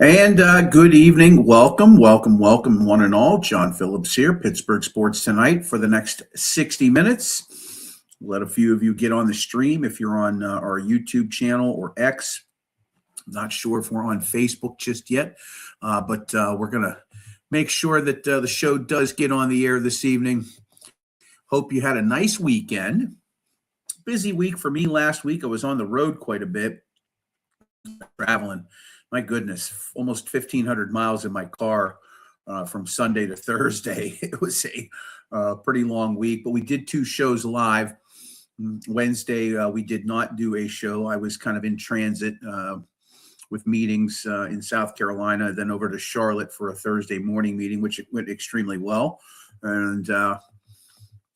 And good evening. Welcome, one and all. John Phillips here, Pittsburgh Sports Tonight for the next 60 minutes. Let a few of you get on the stream if you're on our YouTube channel or X. I'm not sure if we're on Facebook just yet, but we're going to make sure that the show does get on the air this evening. Hope you had a nice weekend. Busy week for me last week. I was on the road quite a bit, traveling. My goodness, almost 1,500 miles in my car from Sunday to Thursday. It was a pretty long week, but we did 2 shows live. Wednesday, we did not do a show. I was kind of in transit with meetings in South Carolina, then over to Charlotte for a Thursday morning meeting, which went extremely well. And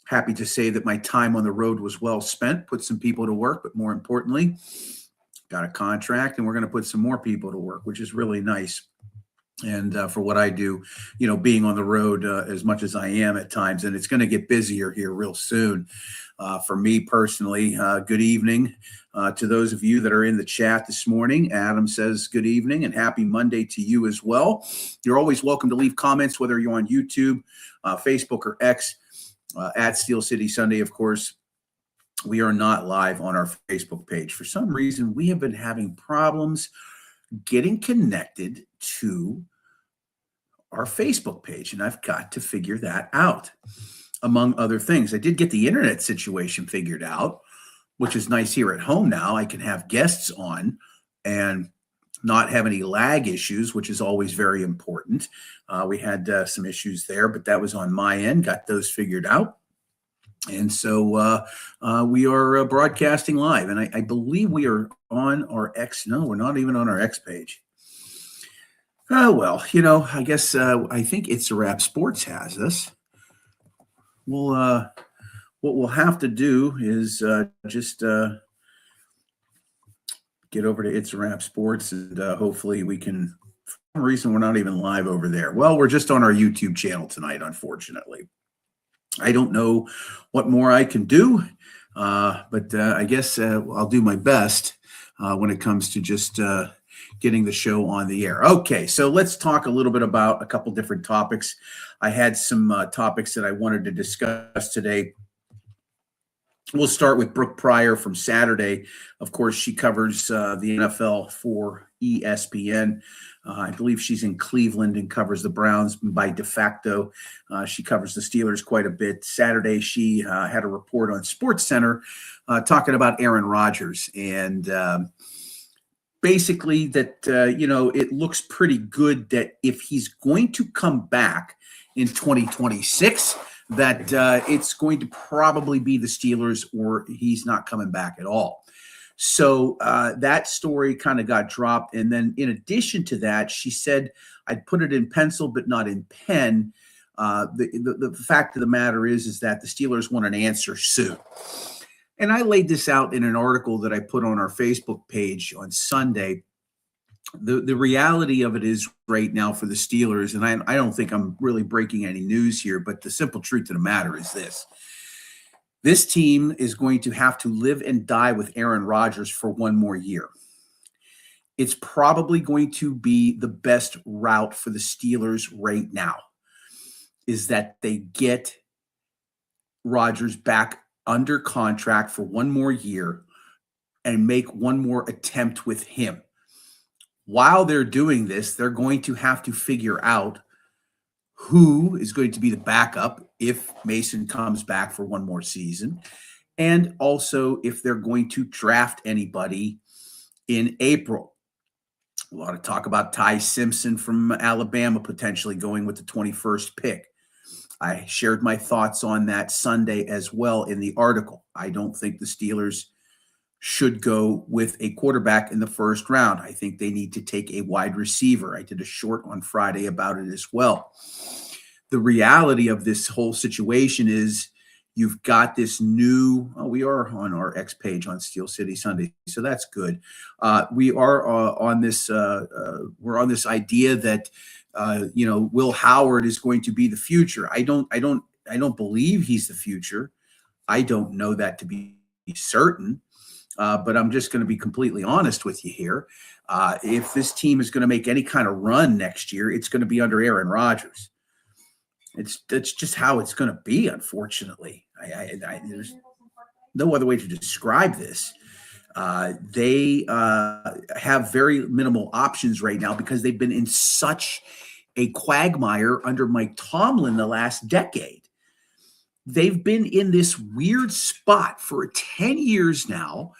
happy to say that my time on the road was well spent, put some people to work, but more importantly, got a contract, and we're going to put some more people to work, which is really nice. And for what I do, being on the road as much as I am at times, and it's going to get busier here real soon. For me personally, good evening to those of you that are in the chat this morning. Adam says good evening and happy Monday to you as well. You're always welcome to leave comments, whether you're on YouTube, Facebook, or X, at Steel City Sunday, of course. We are not live on our Facebook page. For some reason, we have been having problems getting connected to our Facebook page, and I've got to figure that out, among other things. I did get the internet situation figured out, which is nice here at home now. I can have guests on and not have any lag issues, which is always very important. We had some issues there, but that was on my end. Got those figured out. And so we are broadcasting live, and I believe we are on our X. No, we're not even on our X page. Oh, well, I guess I think It's a Wrap Sports has us. Well, what we'll have to do is just get over to It's a Wrap Sports, and hopefully we can. For some reason, we're not even live over there. Well, we're just on our YouTube channel tonight, unfortunately. I don't know what more I can do, but I guess I'll do my best when it comes to just getting the show on the air. Okay, so let's talk a little bit about a couple different topics. I had some topics that I wanted to discuss today. We'll start with Brooke Pryor from Saturday. Of course, she covers the NFL for ESPN. I believe she's in Cleveland and covers the Browns by de facto. She covers the Steelers quite a bit. Saturday, she had a report on SportsCenter talking about Aaron Rodgers. And basically that, it looks pretty good that if he's going to come back in 2026, that it's going to probably be the Steelers or he's not coming back at all. So that story kind of got dropped. And then in addition to that, she said, I'd put it in pencil, but not in pen. The fact of the matter is that the Steelers want an answer soon. And I laid this out in an article that I put on our Facebook page on Sunday. The reality of it is right now for the Steelers, and I don't think I'm really breaking any news here, but the simple truth of the matter is this. This team is going to have to live and die with Aaron Rodgers for one more year. It's probably going to be the best route for the Steelers right now, is that they get Rodgers back under contract for one more year and make one more attempt with him. While they're doing this, they're going to have to figure out who is going to be the backup if Mason comes back for one more season, and also if they're going to draft anybody in April. A lot of talk about Ty Simpson from Alabama potentially going with the 21st pick. I shared my thoughts on that Sunday as well in the article. I don't think the Steelers should go with a quarterback in the first round. I think they need to take a wide receiver. I did a short on Friday about it as well. The reality of this whole situation is you've got this new, we are on our X page on Steel City Sunday, so that's good. We are on this, we're on this idea that, Will Howard is going to be the future. I don't believe he's the future. I don't know that to be certain. But I'm just going to be completely honest with you here. If this team is going to make any kind of run next year, it's going to be under Aaron Rodgers. That's just how it's going to be, unfortunately. There's no other way to describe this. They have very minimal options right now because they've been in such a quagmire under Mike Tomlin the last decade. They've been in this weird spot for 10 years now,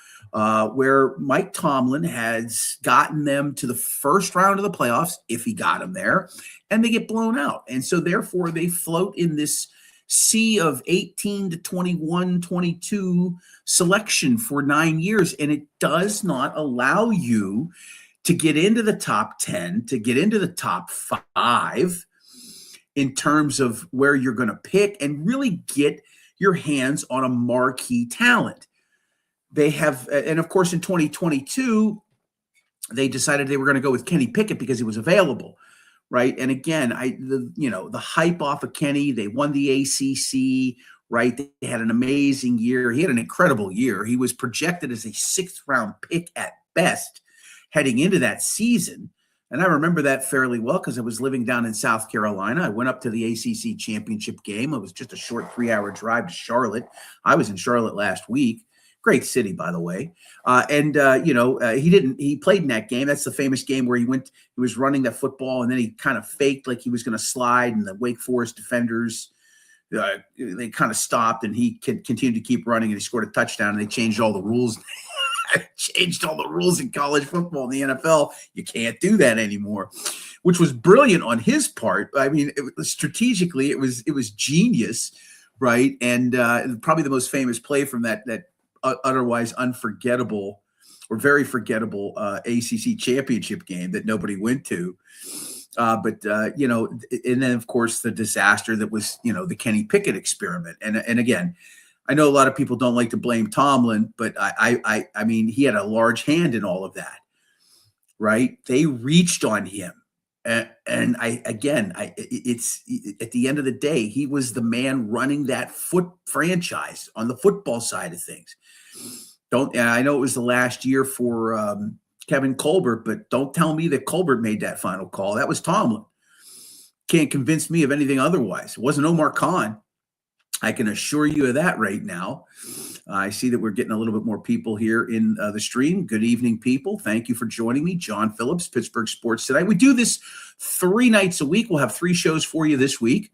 where Mike Tomlin has gotten them to the first round of the playoffs, if he got them there, and they get blown out. And so therefore they float in this sea of 18 to 21, 22 selection for 9 years. And it does not allow you to get into the top 10, to get into the top 5 in terms of where you're going to pick and really get your hands on a marquee talent. They have, and of course in 2022, they decided they were going to go with Kenny Pickett because he was available, right? And again, the hype off of Kenny, they won the ACC, right? They had an amazing year. He had an incredible year. He was projected as a 6th round pick at best heading into that season. And I remember that fairly well because I was living down in South Carolina. I went up to the ACC championship game. It was just a short 3-hour drive to Charlotte. I was in Charlotte last week. Great city, by the way. He played in that game. That's the famous game where he was running that football and then he kind of faked like he was going to slide and the Wake Forest defenders, they kind of stopped and he continued to keep running and he scored a touchdown and they changed all the rules. Changed all the rules in college football in the NFL. You can't do that anymore, which was brilliant on his part. I mean, strategically, it was genius, right? And probably the most famous play from that otherwise unforgettable or very forgettable ACC championship game that nobody went to. And then of course the disaster that was, the Kenny Pickett experiment. And again, I know a lot of people don't like to blame Tomlin, but I mean, he had a large hand in all of that, right? They reached on him. And it's at the end of the day, he was the man running that franchise on the football side of things. I know it was the last year for Kevin Colbert, but don't tell me that Colbert made that final call. That was Tomlin. Can't convince me of anything otherwise. It wasn't Omar Khan. I can assure you of that right now. I see that we're getting a little bit more people here in the stream. Good evening, people. Thank you for joining me. John Phillips, Pittsburgh Sports Tonight. We do this 3 nights a week. We'll have 3 shows for you this week.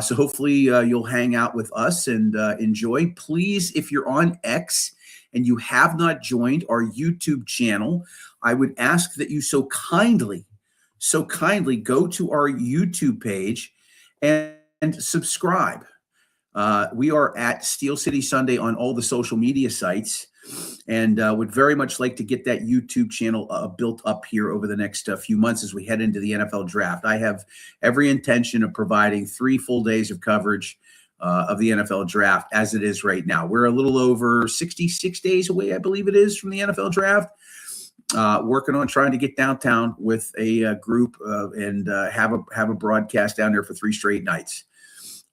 So hopefully you'll hang out with us and enjoy. Please, if you're on X and you have not joined our YouTube channel, I would ask that you so kindly go to our YouTube page and subscribe. We are at Steel City Sunday on all the social media sites and would very much like to get that YouTube channel built up here over the next few months as we head into the NFL draft. I have every intention of providing 3 full days of coverage of the NFL draft as it is right now. We're a little over 66 days away, I believe it is, from the NFL draft. Working on trying to get downtown with a group and have a broadcast down there for 3 straight nights.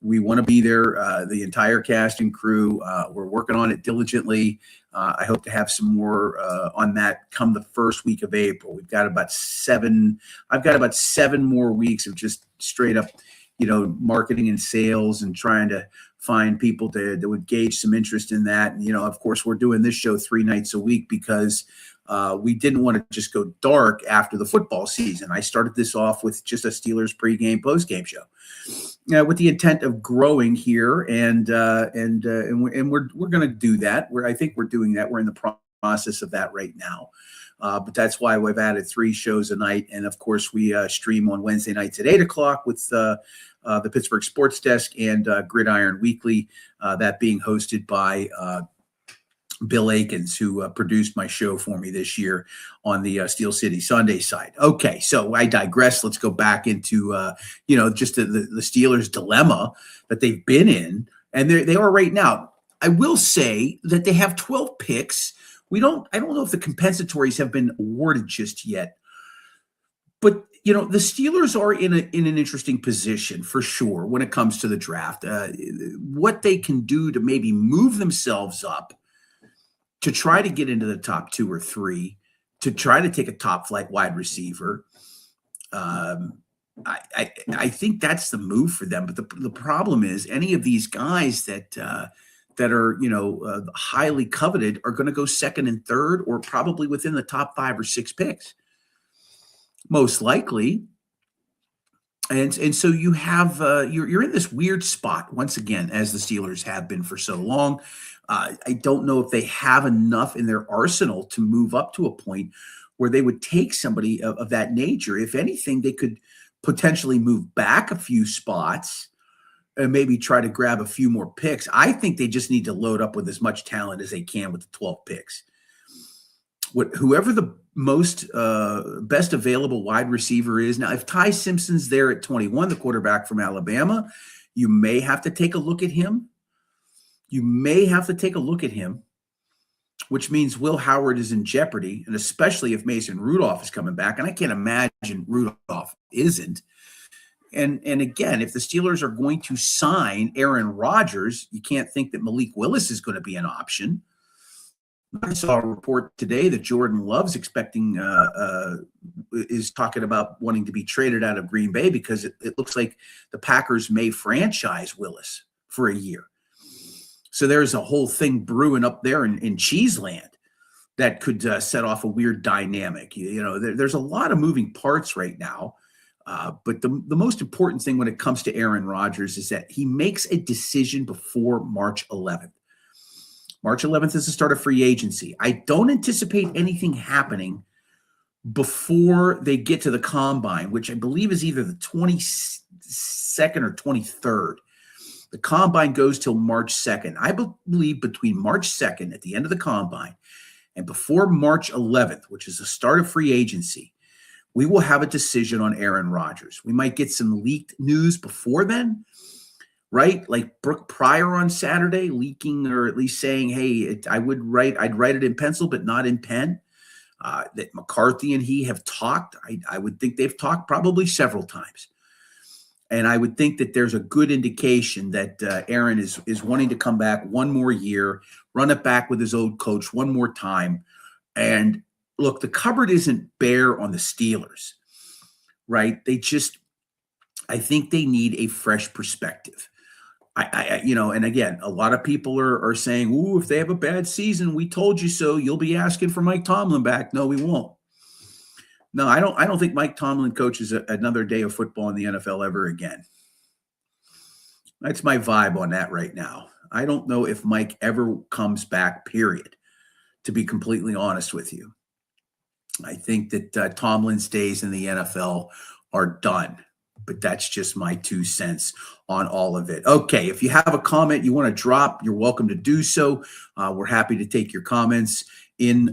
We want to be there, the entire cast and crew. We're working on it diligently. I hope to have some more on that come the first week of April. We've got about 7. I've got about 7 more weeks of just straight up, marketing and sales and trying to find people that would gauge some interest in that. And, of course, we're doing this show 3 nights a week because we didn't want to just go dark after the football season. I started this off with just a Steelers pregame, postgame show, with the intent of growing here, and we're going to do that. I think we're doing that. We're in the process of that right now. But that's why we've added 3 shows a night, and of course we stream on Wednesday nights at 8:00 with the Pittsburgh Sports Desk and Gridiron Weekly, that being hosted by Bill Akins, who produced my show for me this year on the Steel City Sunday side. Okay, so I digress. Let's go back into just the Steelers' dilemma that they've been in, and they are right now. I will say that they have 12 picks. I don't know if the compensatories have been awarded just yet, but the Steelers are in an interesting position for sure when it comes to the draft. What they can do to maybe move themselves up to try to get into the top 2 or 3, to try to take a top flight wide receiver. I think that's the move for them. But the problem is any of these guys that are highly coveted are going to go second and third, or probably within the top 5 or 6 picks, most likely. And so you have you're in this weird spot once again, as the Steelers have been for so long. I don't know if they have enough in their arsenal to move up to a point where they would take somebody of that nature. If anything, they could potentially move back a few spots and maybe try to grab a few more picks. I think they just need to load up with as much talent as they can with the 12 picks. Whoever the most best available wide receiver is. Now, if Ty Simpson's there at 21, the quarterback from Alabama, you may have to take a look at him. Which means Will Howard is in jeopardy, and especially if Mason Rudolph is coming back. And I can't imagine Rudolph isn't. And again, if the Steelers are going to sign Aaron Rodgers, you can't think that Malik Willis is going to be an option. I saw a report today that Jordan Love's expecting is talking about wanting to be traded out of Green Bay because it looks like the Packers may franchise Willis for a year. So there's a whole thing brewing up there in Cheeseland that could set off a weird dynamic. There's a lot of moving parts right now. But the most important thing when it comes to Aaron Rodgers is that he makes a decision before March 11th. March 11th is the start of free agency. I don't anticipate anything happening before they get to the combine, which I believe is either the 22nd or 23rd. The combine goes till March 2nd. I believe between March 2nd at the end of the combine and before March 11th, which is the start of free agency, we will have a decision on Aaron Rodgers. We might get some leaked news before then, right? Like Brooke Pryor on Saturday leaking, or at least saying, hey, I'd write it in pencil, but not in pen. That McCarthy and he have talked. I would think they've talked probably several times. And I would think that there's a good indication that Aaron is wanting to come back one more year, run it back with his old coach one more time. And look, the cupboard isn't bare on the Steelers, right? I think they need a fresh perspective. And again, a lot of people are saying, ooh, if they have a bad season, we told you so. You'll be asking for Mike Tomlin back. No, we won't. No, I don't think Mike Tomlin coaches another day of football in the NFL ever again. That's my vibe on that right now. I don't know if Mike ever comes back, period, to be completely honest with you. I think that Tomlin's days in the NFL are done, but that's just my 2 cents on all of it. Okay, if you have a comment you want to drop, you're welcome to do so. We're happy to take your comments in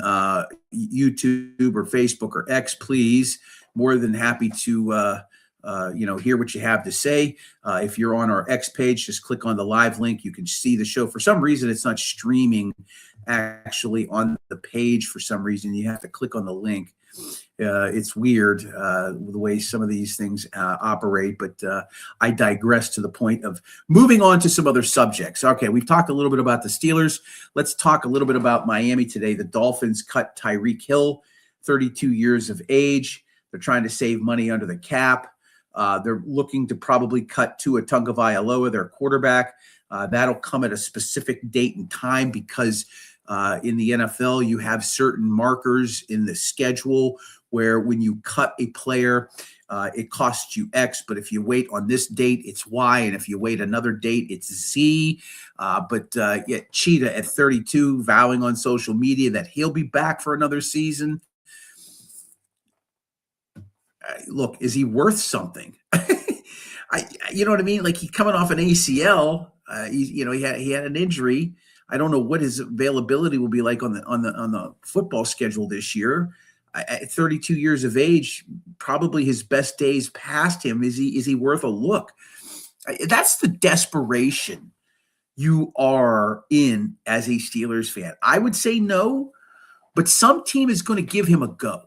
YouTube or Facebook or X, please. More than happy to hear what you have to say. If you're on our X page, just click on the live link. You can see the show. For some reason, it's not streaming actually on the page. For some reason, you have to click on the link. It's weird the way some of these things operate, but I digress to the point of moving on to some other subjects. Okay, we've talked a little bit about the Steelers. Let's talk a little bit about Miami today. The Dolphins cut Tyreek Hill, 32 years of age. They're trying to save money under the cap. They're looking to probably cut Tua Tagovailoa, their quarterback. That'll come at a specific date and time because in the NFL, you have certain markers in the schedule where when you cut a player, it costs you X, but if you wait on this date, it's Y, and if you wait another date, it's Z. But yet Cheetah at 32 vowing on social media that he'll be back for another season. Look, is he worth something? You know what I mean? Like, he's coming off an ACL. He had an injury. I don't know what his availability will be like on the football schedule this year. At 32 years of age, probably his best days past him. Is he worth a look? That's the desperation you are in as a Steelers fan. I would say no, but some team is going to give him a go,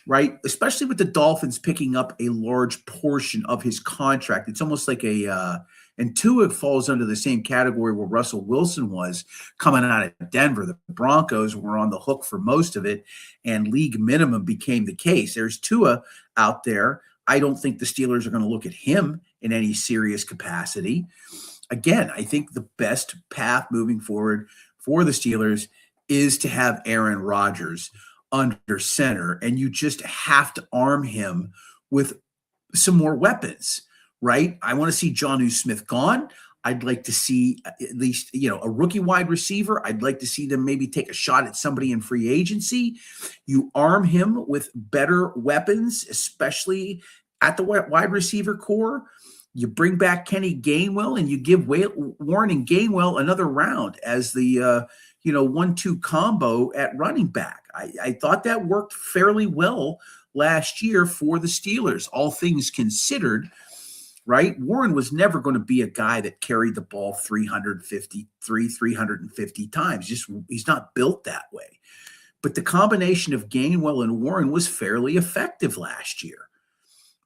right? Especially with the Dolphins picking up a large portion of his contract. It's almost like a And Tua falls under the same category where Russell Wilson was coming out of Denver. The Broncos were on the hook for most of it, and league minimum became the case. There's Tua out there. I don't think the Steelers are going to look at him in any serious capacity. Again, I think the best path moving forward for the Steelers is to have Aaron Rodgers under center, and you just have to arm him with some more weapons, right? I want to see Jonnu Smith gone. I'd like to see at least, a rookie wide receiver. I'd like to see them maybe take a shot at somebody in free agency. You arm him with better weapons, especially at the wide receiver core. You bring back Kenny Gainwell and you give Warren and Gainwell another round as the 1-2 combo at running back. I thought that worked fairly well last year for the Steelers, all things considered, right? Warren was never going to be a guy that carried the ball 350 times. He's not built that way. But the combination of Gainwell and Warren was fairly effective last year.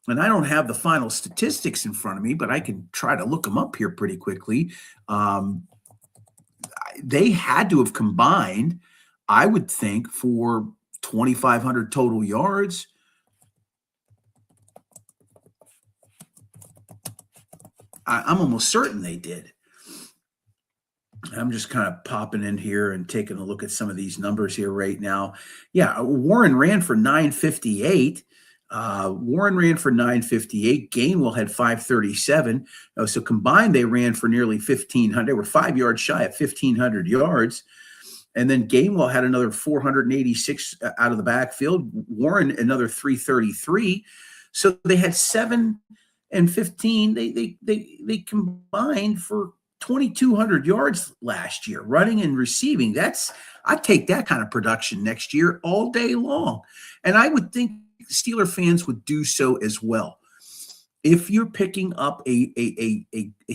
And I don't have the final statistics in front of me, but I can try to look them up here pretty quickly. They had to have combined, I would think, for 2,500 total yards. I'm almost certain they did. I'm just kind of popping in here and taking a look at some of these numbers here right now. Yeah, Warren ran for 958. Gainwell had 537. So combined, they ran for nearly 1,500. They were 5 yards shy at 1,500 yards. And then Gainwell had another 486 out of the backfield. Warren, another 333. So they had 7 and 15. They combined for 2,200 yards last year, running and receiving. I'd take that kind of production next year all day long. And I would think Steeler fans would do so as well. If you're picking up a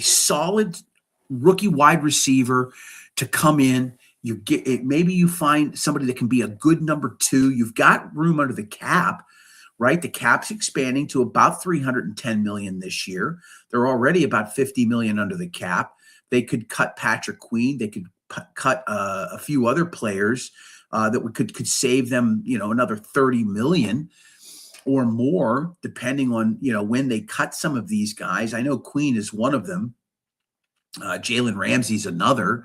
solid rookie wide receiver to come in, maybe you find somebody that can be a good number 2. You've got room under the cap, right? The cap's expanding to about $310 million this year. They're already about $50 million under the cap. They could cut Patrick Queen. They could cut a few other players that could save them, another $30 million or more, depending on, when they cut some of these guys. I know Queen is one of them. Jalen Ramsey's another.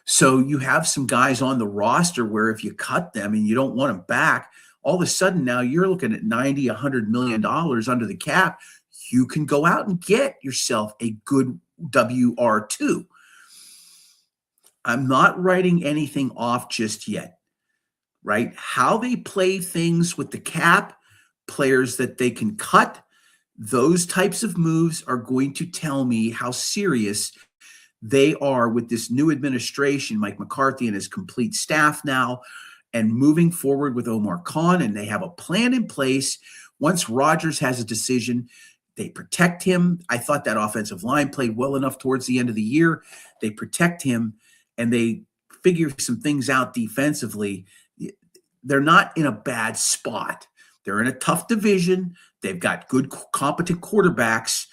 So you have some guys on the roster where if you cut them and you don't want them back, all of a sudden now you're looking at $90, $100 million under the cap. You can go out and get yourself a good WR2. I'm not writing anything off just yet, right? How they play things with the cap, players that they can cut, those types of moves are going to tell me how serious they are with this new administration, Mike McCarthy and his complete staff now, and moving forward with Omar Khan. And they have a plan in place. Once Rodgers has a decision, they protect him. I thought that offensive line played well enough towards the end of the year. They protect him and they figure some things out defensively. They're not in a bad spot. They're in a tough division. They've got good, competent quarterbacks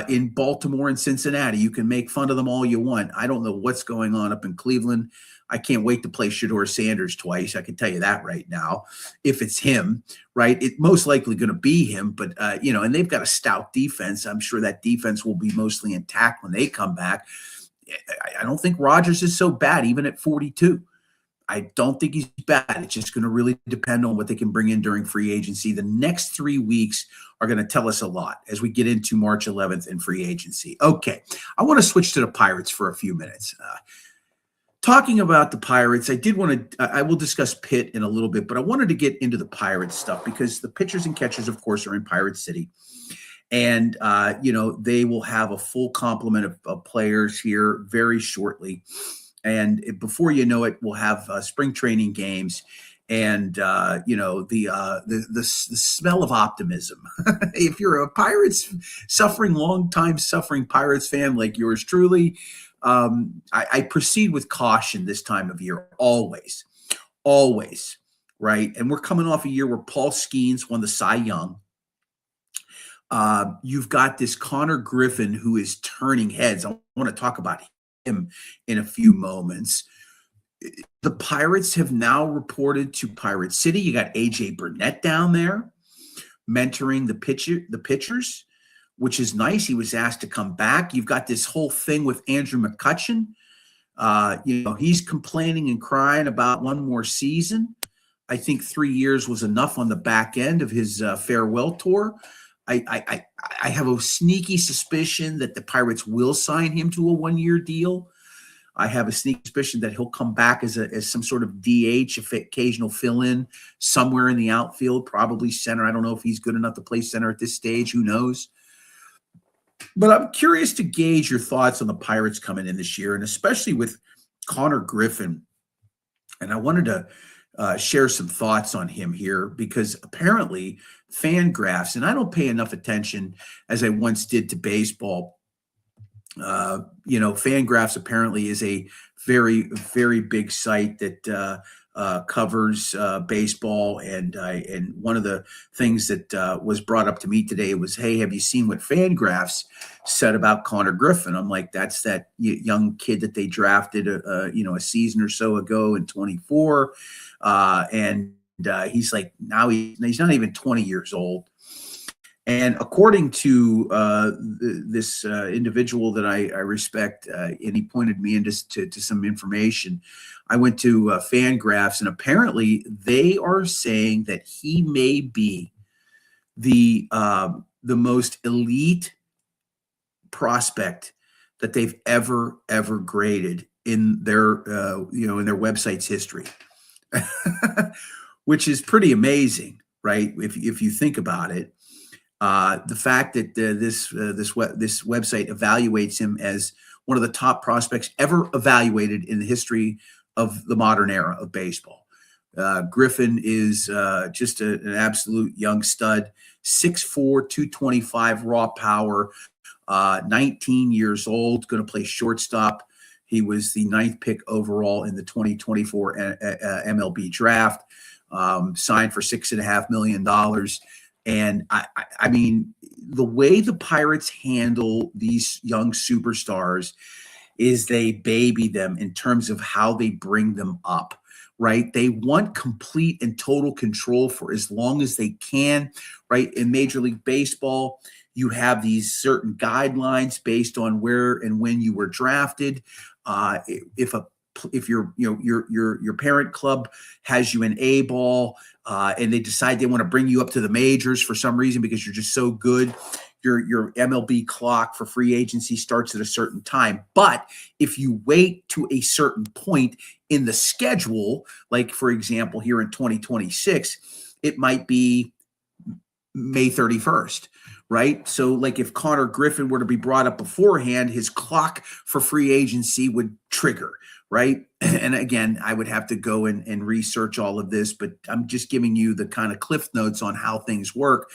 in Baltimore and Cincinnati. You can make fun of them all you want. I don't know what's going on up in Cleveland. I can't wait to play Shedeur Sanders twice. I can tell you that right now. If it's him, right, it's most likely going to be him. But, and they've got a stout defense. I'm sure that defense will be mostly intact when they come back. I don't think Rodgers is so bad, even at 42. I don't think he's bad. It's just going to really depend on what they can bring in during free agency. The next 3 weeks are going to tell us a lot as we get into March 11th in free agency. Okay, I want to switch to the Pirates for a few minutes. Talking about the Pirates, I will discuss Pitt in a little bit, but I wanted to get into the Pirates stuff because the pitchers and catchers, of course, are in Pirate City. And, they will have a full complement of players here very shortly. And before you know it, we'll have spring training games and, the smell of optimism. If you're a long-time suffering Pirates fan like yours truly, I proceed with caution this time of year, always, right? And we're coming off a year where Paul Skeens won the Cy Young. You've got this Connor Griffin who is turning heads. I want to talk about him in a few moments. The Pirates have now reported to Pirate City. You got AJ Burnett down there mentoring the pitchers, which is nice. He was asked to come back. You've got this whole thing with Andrew McCutchen. He's complaining and crying about one more season. I think 3 years was enough on the back end of his farewell tour. I have a sneaky suspicion that the Pirates will sign him to a 1-year deal. I have a sneaky suspicion that he'll come back as some sort of DH, occasional fill-in somewhere in the outfield, probably center. I don't know if he's good enough to play center at this stage. Who knows? But I'm curious to gauge your thoughts on the Pirates coming in this year, and especially with Connor Griffin. And I wanted to share some thoughts on him here because apparently Fangraphs, and I don't pay enough attention as I once did to baseball. Fangraphs apparently is a very, very big site that covers baseball. And one of the things that was brought up to me today was, hey, have you seen what Fangraphs said about Connor Griffin? I'm like, that's that young kid that they drafted, a season or so ago in 24. He's like, now he's not even 20 years old. And according to this individual that I respect, and he pointed me into to some information, I went to Fangraphs, and apparently they are saying that he may be the most elite prospect that they've ever graded in their in their website's history, which is pretty amazing, right? If you think about it. The fact that this website evaluates him as one of the top prospects ever evaluated in the history of the modern era of baseball. Griffin is just an absolute young stud, 6'4", 225 raw power, 19 years old, going to play shortstop. He was the 9th pick overall in the 2024 MLB draft, signed for $6.5 million. And I mean, the way the Pirates handle these young superstars is they baby them in terms of how they bring them up, right? They want complete and total control for as long as they can, right? In Major League Baseball, you have these certain guidelines based on where and when you were drafted. If your parent club has you in A ball, and they decide they want to bring you up to the majors for some reason because you're just so good, your MLB clock for free agency starts at a certain time. But if you wait to a certain point in the schedule, like for example, here in 2026, it might be May 31st. Right. So like if Connor Griffin were to be brought up beforehand, his clock for free agency would trigger. Right. And again, I would have to go and research all of this, but I'm just giving you the kind of cliff notes on how things work.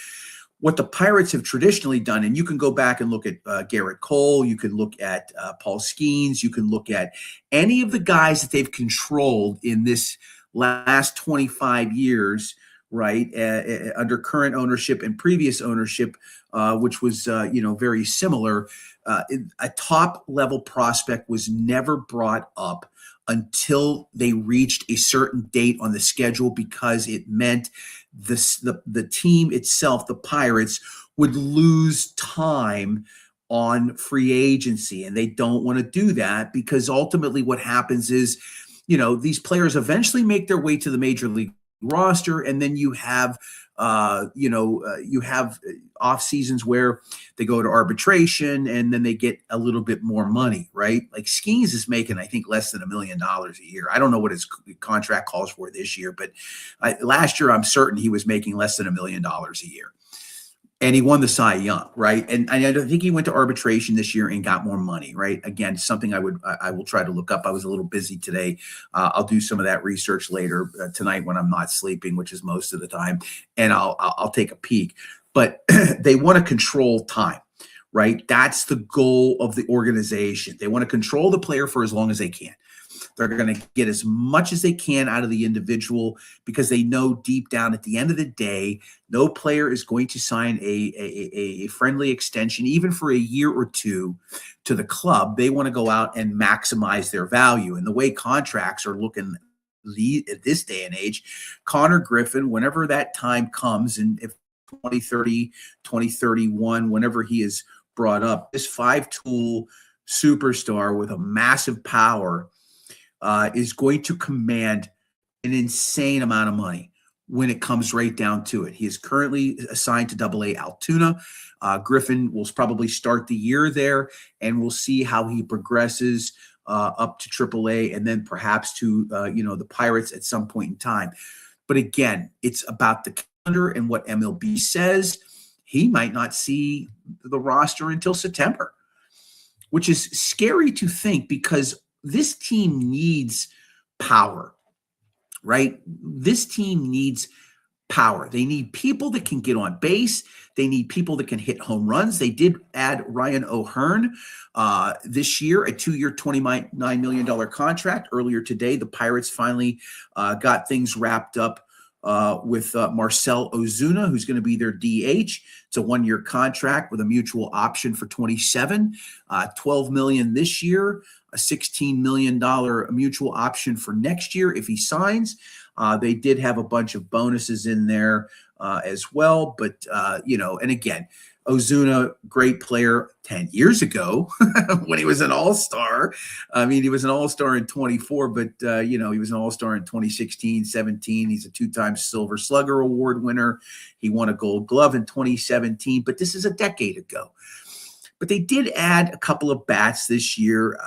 What the Pirates have traditionally done, and you can go back and look at Garrett Cole, you can look at Paul Skeens, you can look at any of the guys that they've controlled in this last 25 years, right, under current ownership and previous ownership, which was, very similar. A top level prospect was never brought up until they reached a certain date on the schedule because it meant the team itself, the Pirates, would lose time on free agency. And they don't want to do that because ultimately what happens is, these players eventually make their way to the major league roster, and then you have off seasons where they go to arbitration and then they get a little bit more money, right? Like Skeens is making, I think, less than $1 million a year. I don't know what his contract calls for this year, but last year I'm certain he was making less than $1 million a year. And he won the Cy Young, right? And I think he went to arbitration this year and got more money, right? Again, something I will try to look up. I was a little busy today. I'll do some of that research later tonight when I'm not sleeping, which is most of the time, and I'll take a peek. But they want to control time, right? That's the goal of the organization. They want to control the player for as long as they can. They're going to get as much as they can out of the individual because they know deep down at the end of the day, no player is going to sign a friendly extension, even for a year or two, to the club. They want to go out and maximize their value. And the way contracts are looking at this day and age, Connor Griffin, whenever that time comes, and if 2030, 2031, whenever he is brought up, this five-tool superstar with a massive power is going to command an insane amount of money when it comes right down to it. He is currently assigned to AA Altoona. Griffin will probably start the year there, and we'll see how he progresses up to AAA and then perhaps to the Pirates at some point in time. But again, it's about the calendar and what MLB says. He might not see the roster until September, which is scary to think because this team needs power, right? This team needs power. They need people that can get on base. They need people that can hit home runs. They did add Ryan O'Hearn this year, a 2-year, $29 million contract. Earlier today, the Pirates finally got things wrapped up with Marcell Ozuna, who's going to be their DH. It's a 1-year contract with a mutual option for 27, $12 million this year, a $16 million mutual option for next year if he signs. They did have a bunch of bonuses in there as well. But, and again, Ozuna, great player 10 years ago when he was an all-star. I mean, he was an all-star in 24, but, he was an all-star in 2016, 17. He's a 2-time Silver Slugger Award winner. He won a Gold Glove in 2017, but this is a decade ago. But they did add a couple of bats this year.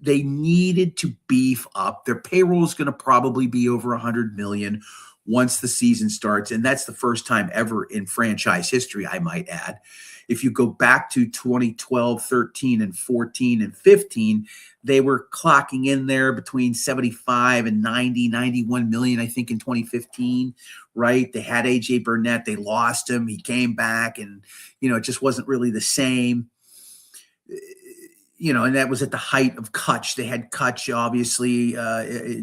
They needed to beef up. Their payroll is going to probably be over $100 million once the season starts, and that's the first time ever in franchise history, I might add. If you go back to 2012, 13, and 14, and 15, they were clocking in there between 75 and 90, 91 million, I think, in 2015, right? They had A.J. Burnett. They lost him. He came back, and, it just wasn't really the same. And that was at the height of Kutch. They had Kutch, obviously,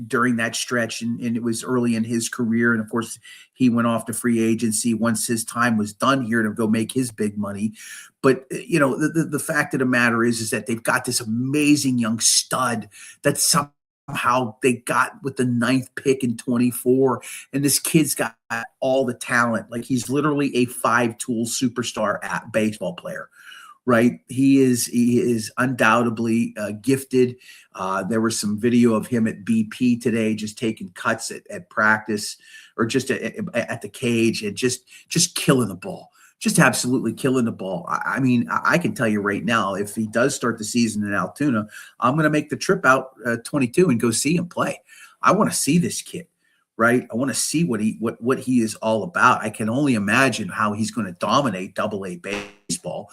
during that stretch, and it was early in his career. And, of course, he went off to free agency once his time was done here to go make his big money. But, the fact of the matter is that they've got this amazing young stud that somehow they got with the 9th pick in 24. And this kid's got all the talent. Like, he's literally a 5-tool superstar baseball player. Right. He is undoubtedly gifted. There was some video of him at BP today, just taking cuts at practice or just at the cage and just killing the ball, just absolutely killing the ball. I mean, I can tell you right now, if he does start the season in Altoona, I'm going to make the trip out 22 and go see him play. I want to see this kid. Right. I want to see what he is all about. I can only imagine how he's going to dominate AA baseball.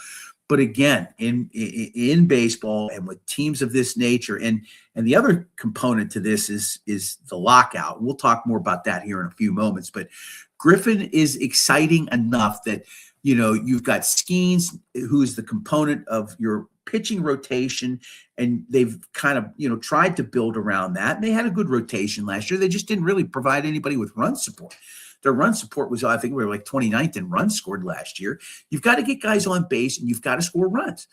But again, in baseball and with teams of this nature, and the other component to this is the lockout. We'll talk more about that here in a few moments. But Griffin is exciting enough that, you've got Skeens, who's the component of your pitching rotation, and they've kind of, tried to build around that. And they had a good rotation last year. They just didn't really provide anybody with run support. Their run support was, I think we were like 29th in runs scored last year. You've got to get guys on base and you've got to score runs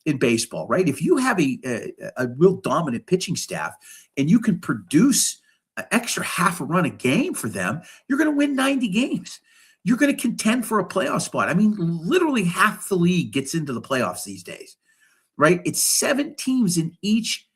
in baseball, right? If you have a real dominant pitching staff and you can produce an extra half a run a game for them, you're going to win 90 games. You're going to contend for a playoff spot. I mean, literally half the league gets into the playoffs these days, right? It's 7 teams in each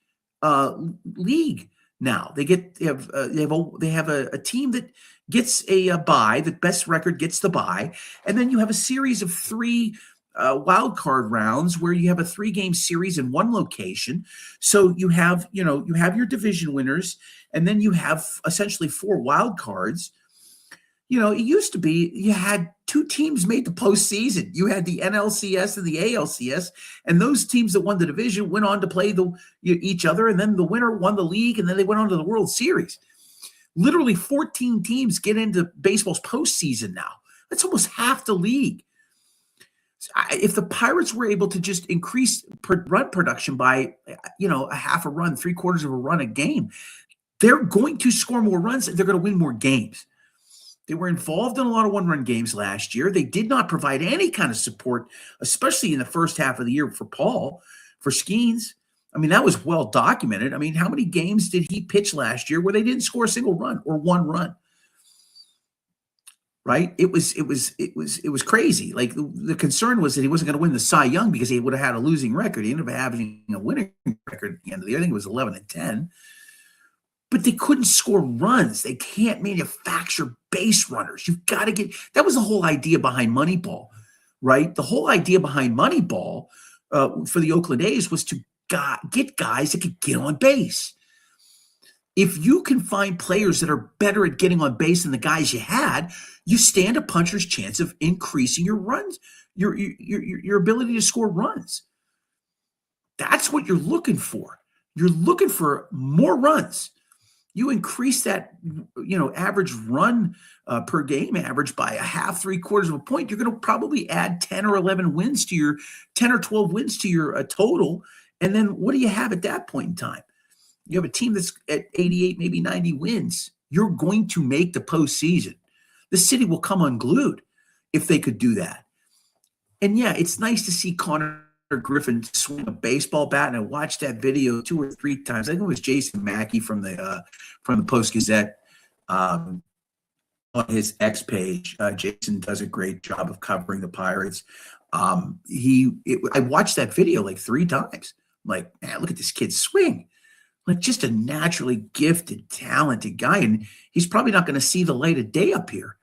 league now. They have a team that gets a bye. The best record gets the bye, and then you have a series of 3 wild card rounds where you have a 3-game series in one location. So you have your division winners, and then you have essentially 4 wild cards. It used to be you had 2 teams made the postseason. You had the NLCS and the ALCS, and those teams that won the division went on to play each other, and then the winner won the league, and then they went on to the World Series. Literally 14 teams get into baseball's postseason now. That's almost half the league. If the Pirates were able to just increase run production by, a half a run, three-quarters of a run a game, they're going to score more runs and they're going to win more games. They were involved in a lot of one-run games last year. They did not provide any kind of support, especially in the first half of the year for Skeens. I mean, that was well documented. I mean, how many games did he pitch last year where they didn't score a single run or one run? Right? It was crazy. Like the concern was that he wasn't going to win the Cy Young because he would have had a losing record. He ended up having a winning record at the end of the year. I think it was 11-10. But they couldn't score runs. They can't manufacture base runners. You've got to that was the whole idea behind Moneyball, right? The whole idea behind Moneyball for the Oakland A's was to get guys that could get on base. If you can find players that are better at getting on base than the guys you had, you stand a puncher's chance of increasing your runs, your ability to score runs. That's what you're looking for. You're looking for more runs. You increase that, average run per game average by a half, three-quarters of a point, you're going to probably add 10 or 12 wins to your total. And then what do you have at that point in time? You have a team that's at 88, maybe 90 wins. You're going to make the postseason. The city will come unglued if they could do that. And yeah, it's nice to see Connor Griffin swing a baseball bat, and I watched that video 2 or 3 times. I think it was Jason Mackey from the Post-Gazette on his X page. Jason does a great job of covering the Pirates. I watched that video like 3 times. I'm like, man, look at this kid swing. Like, just a naturally gifted, talented guy, and he's probably not going to see the light of day up here.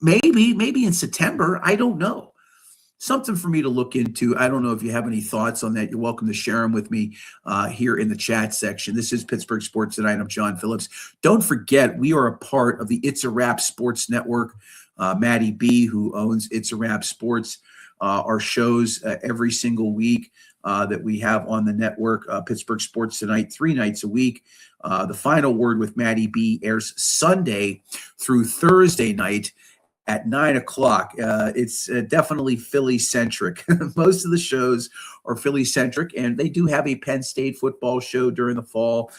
Maybe in September. I don't know. Something for me to look into. I don't know if you have any thoughts on that. You're welcome to share them with me here in the chat section. This is Pittsburgh Sports Tonight. I'm John Phillips. Don't forget, we are a part of the It's a Wrap Sports Network. Maddie B., who owns It's a Wrap Sports, our shows every single week that we have on the network. Pittsburgh Sports Tonight, 3 nights a week. The Final Word with Maddie B. airs Sunday through Thursday night at 9 o'clock. It's definitely Philly-centric. Most of the shows are Philly-centric, and they do have a Penn State football show during the fall.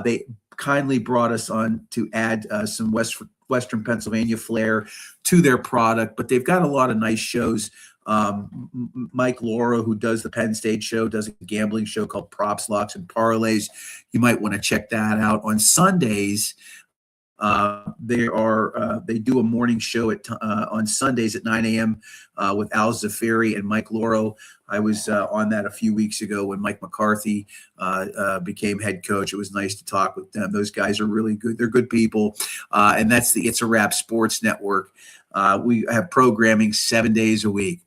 They kindly brought us on to add some Western Pennsylvania flair to their product, but they've got a lot of nice shows. Mike Laura, who does the Penn State show, does a gambling show called Props, Locks, and Parlays. You might want to check that out. On Sundays, they do a morning show on Sundays at 9 a.m. With Al Zafiri and Mike Lauro. I was on that a few weeks ago when Mike McCarthy became head coach. It was nice to talk with them. Those guys are really good. They're good people. And that's the It's a Wrap Sports Network. We have programming 7 days a week.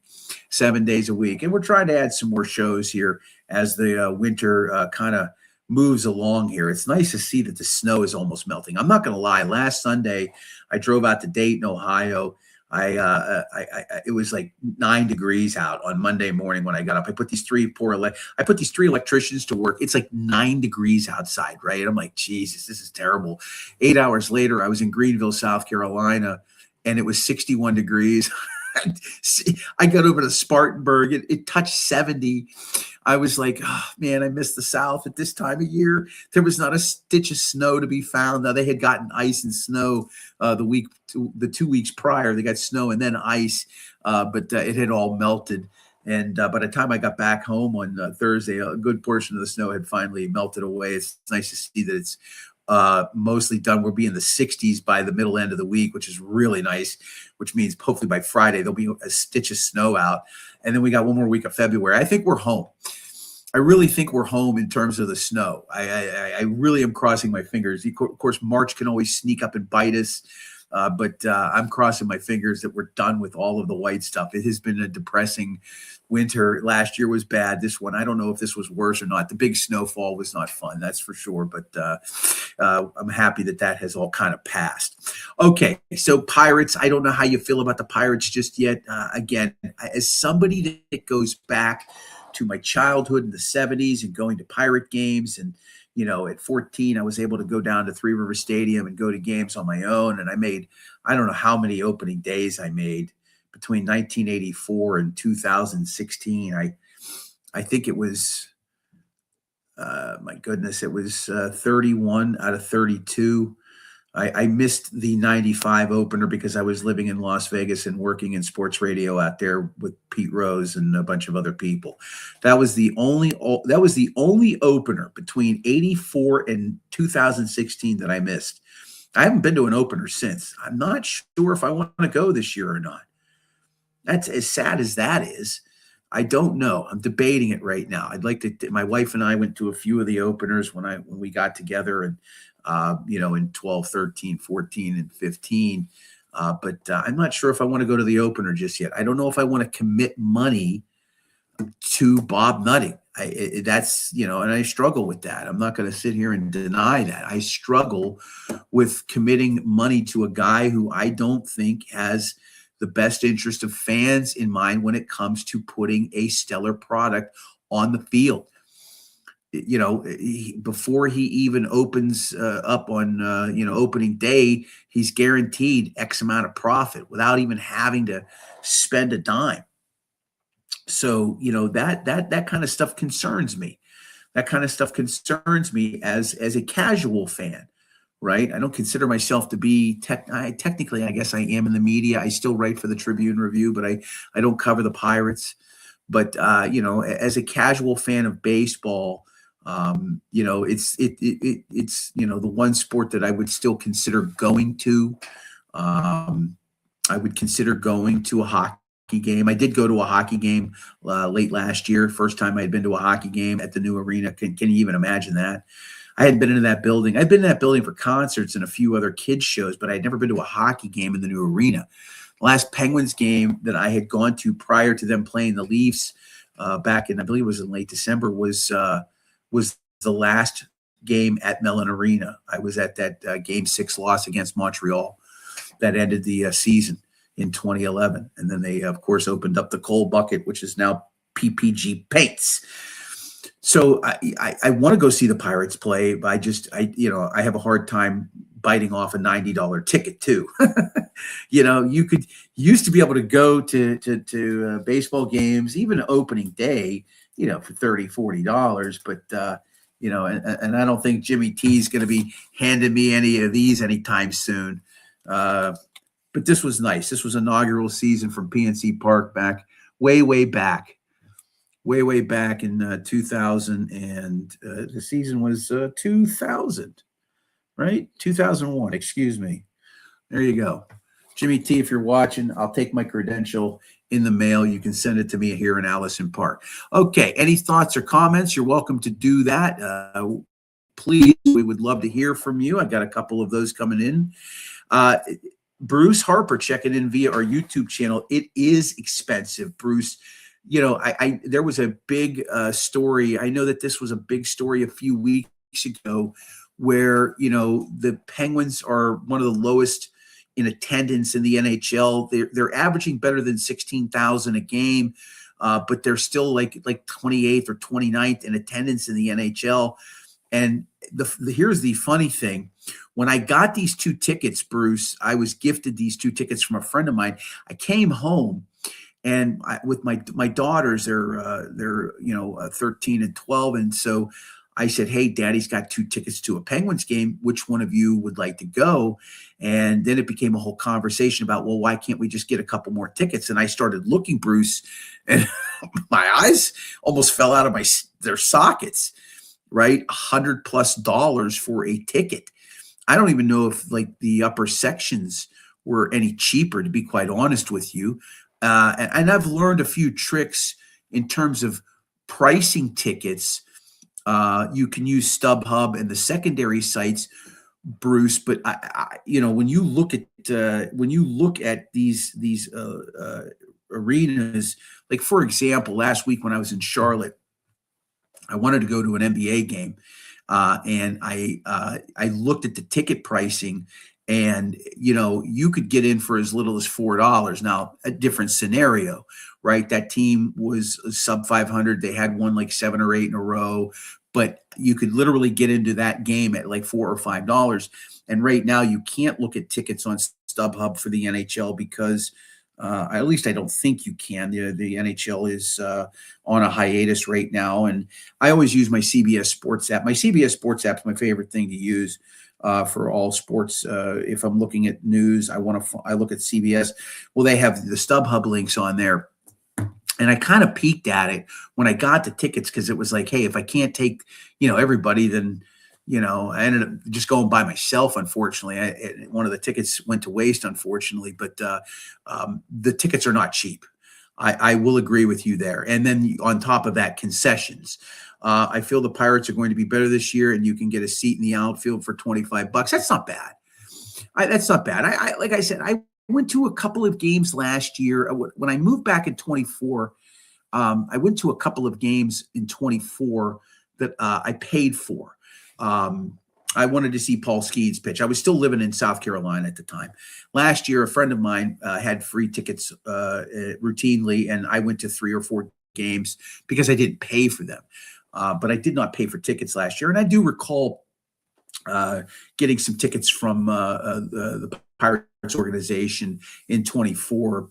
7 days a week. And we're trying to add some more shows here as the winter kind of moves along here. It's nice to see that the snow is almost melting. I'm not going to lie. Last Sunday, I drove out to Dayton, Ohio. It was like 9 degrees out on Monday morning when I got up. I put these 3 electricians to work. It's like 9 degrees outside, right? I'm like, Jesus, this is terrible. 8 hours later, I was in Greenville, South Carolina, and it was 61 degrees. I got over to Spartanburg. It touched 70. I was like, oh, man, I miss the South at this time of year. There was not a stitch of snow to be found. Now, they had gotten ice and snow the 2 weeks prior. They got snow and then ice, but it had all melted. And by the time I got back home on Thursday, a good portion of the snow had finally melted away. It's nice to see that it's mostly done. We'll be in the 60s by the middle end of the week, which is really nice, which means hopefully by Friday there'll be a stitch of snow out. And then we got one more week of February. I think we're home. I really think we're home in terms of the snow. I really am crossing my fingers. Of course, March can always sneak up and bite us. But I'm crossing my fingers that we're done with all of the white stuff. It has been a depressing winter. Last year was bad. This one, I don't know if this was worse or not. The big snowfall was not fun, that's for sure. But I'm happy that has all kind of passed. Okay, so Pirates, I don't know how you feel about the Pirates just yet. Again, as somebody that goes back to my childhood in the 70s and going to Pirate games, and at 14, I was able to go down to Three River Stadium and go to games on my own. And I don't know how many opening days I made between 1984 and 2016. I think it was, my goodness, it was 31 out of 32. I missed the 95 opener because I was living in Las Vegas and working in sports radio out there with Pete Rose and a bunch of other people. That was the only opener between 84 and 2016 that I missed. I haven't been to an opener since. I'm not sure if I want to go this year or not. That's as sad as that is. I don't know. I'm debating it right now. I'd like to. My wife and I went to a few of the openers when we got together, and in 12, 13, 14, and 15. But I'm not sure if I want to go to the opener just yet. I don't know if I want to commit money to Bob Nutting. And I struggle with that. I'm not going to sit here and deny that. I struggle with committing money to a guy who I don't think has the best interest of fans in mind when it comes to putting a stellar product on the field. Before he even opens up on, opening day, he's guaranteed X amount of profit without even having to spend a dime. So, that kind of stuff concerns me. That kind of stuff concerns me as a casual fan, right? I don't consider myself to be technically, I guess I am in the media. I still write for the Tribune Review, but I don't cover the Pirates. But, as a casual fan of baseball, it's the one sport that I would still consider going to. I would consider going to a hockey game. I did go to a hockey game late last year. First time I had been to a hockey game at the new arena. Can you even imagine that? I hadn't been into that building. I'd been in that building for concerts and a few other kids shows, but I'd never been to a hockey game in the new arena. The last Penguins game that I had gone to prior to them playing the Leafs back in, I believe it was in late December, was the last game at Mellon Arena. I was at that Game 6 loss against Montreal that ended the season in 2011. And then they, of course, opened up the Coal Bucket, which is now PPG Paints. So I want to go see the Pirates play, but I have a hard time biting off a $90 ticket too. You used to be able to go to baseball games, even opening day, for $30, $40, but and I don't think Jimmy T is going to be handing me any of these anytime soon. But this was nice. This was inaugural season from PNC Park back way back in 2000, and the season was 2000, right? 2001. Excuse me. There you go, Jimmy T. If you're watching, I'll take my credential in the mail. You can send it to me here in Allison Park. Okay. Any thoughts or comments? You're welcome to do that. Please, we would love to hear from you. I've got a couple of those coming in. Bruce Harper checking in via our YouTube channel. It is expensive, Bruce. There was a big story. I know that this was a big story a few weeks ago where, the Penguins are one of the lowest in attendance in the NHL. They're averaging better than 16,000 a game, but they're still like 28th or 29th in attendance in the NHL. And here's the funny thing. When I got these 2 tickets, Bruce, I was gifted these 2 tickets from a friend of mine. I came home and with my daughters, they're 13 and 12. And so I said, hey, Daddy's got 2 tickets to a Penguins game. Which one of you would like to go? And then it became a whole conversation about, well, why can't we just get a couple more tickets? And I started looking, Bruce, and my eyes almost fell out of their sockets, right? $100+ for a ticket. I don't even know if the upper sections were any cheaper, to be quite honest with you. And I've learned a few tricks in terms of pricing tickets. You can use StubHub and the secondary sites, Bruce. But when you look at these arenas, like for example, last week when I was in Charlotte, I wanted to go to an NBA game, and I looked at the ticket pricing. And, you could get in for as little as $4. Now, a different scenario, right? That team was sub 500. They had won like 7 or 8 in a row, but you could literally get into that game at like $4 or $5. And right now you can't look at tickets on StubHub for the NHL because At least I don't think you can. The NHL is on a hiatus right now, and I always use my CBS Sports app. My CBS Sports app is my favorite thing to use for all sports. If I'm looking at news, I look at CBS. Well, they have the StubHub links on there. And I kind of peeked at it when I got the tickets because it was like, hey, if I can't take, everybody, then, I ended up just going by myself, unfortunately. One of the tickets went to waste, unfortunately, but the tickets are not cheap. I will agree with you there. And then on top of that, concessions. I feel the Pirates are going to be better this year, and you can get a seat in the outfield for $25. That's not bad. That's not bad. Like I said, I went to a couple of games last year. When I moved back in 24, I went to a couple of games in 24 that I paid for. I wanted to see Paul Skeens pitch. I was still living in South Carolina at the time. Last year, a friend of mine had free tickets routinely, and I went to 3 or 4 games because I didn't pay for them. But I did not pay for tickets last year. And I do recall getting some tickets from the Pirates organization in 24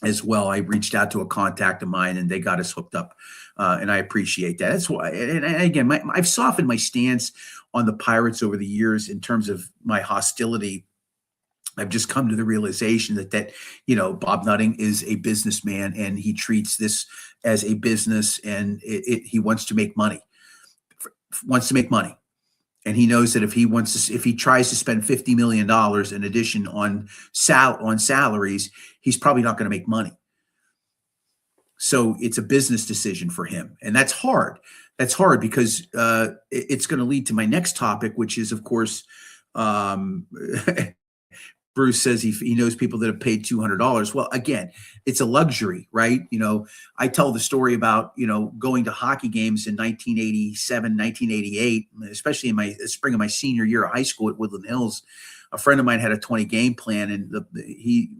as well. I reached out to a contact of mine, and they got us hooked up, and I appreciate that. That's why. And again, I've softened my stance on the Pirates over the years in terms of my hostility. I've just come to the realization that Bob Nutting is a businessman, and he treats this as a business, and he wants to make money. And he knows that if he tries to spend $50 million in addition on salaries, he's probably not going to make money. So it's a business decision for him. And that's hard. That's hard because it's going to lead to my next topic, which is, of course, Bruce says he knows people that have paid $200. Well, again, it's a luxury, right? I tell the story about, going to hockey games in 1987, 1988, especially in my spring of my senior year of high school at Woodland Hills. A friend of mine had a 20-game plan, and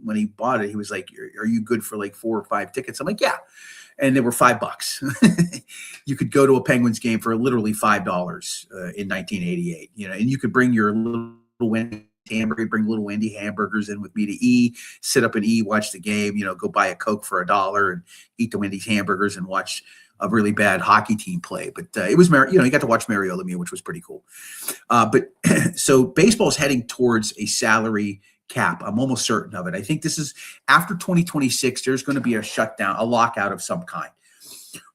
when he bought it, he was like, "Are you good for like 4 or 5 tickets?" I'm like, "Yeah." And they were $5. You could go to a Penguins game for literally $5 in 1988, and you could bring your little hamburger, bring little Wendy hamburgers in with me to eat, sit up and eat, watch the game, go buy a Coke for $1 and eat the Wendy's hamburgers and watch a really bad hockey team play. But it was, you got to watch Mario Lemieux, which was pretty cool. But so baseball is heading towards a salary cap. I'm almost certain of it. I think this is after 2026, there's going to be a shutdown, a lockout of some kind.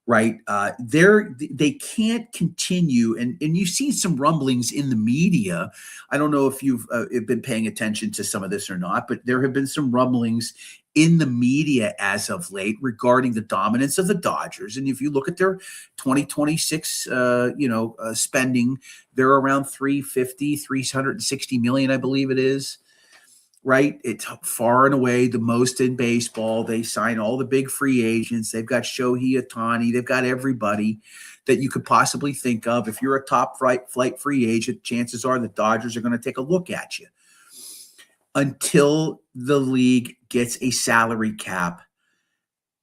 Right. They can't continue. And you've seen some rumblings in the media. I don't know if you've been paying attention to some of this or not, but there have been some rumblings in the media as of late regarding the dominance of the Dodgers. And if you look at their 2026, spending, they're around $360 million, I believe it is. Right. It's far and away the most in baseball. They sign all the big free agents. They've got Shohei Ohtani. They've got everybody that you could possibly think of. If you're a top flight free agent, chances are the Dodgers are going to take a look at you. Until the league gets a salary cap,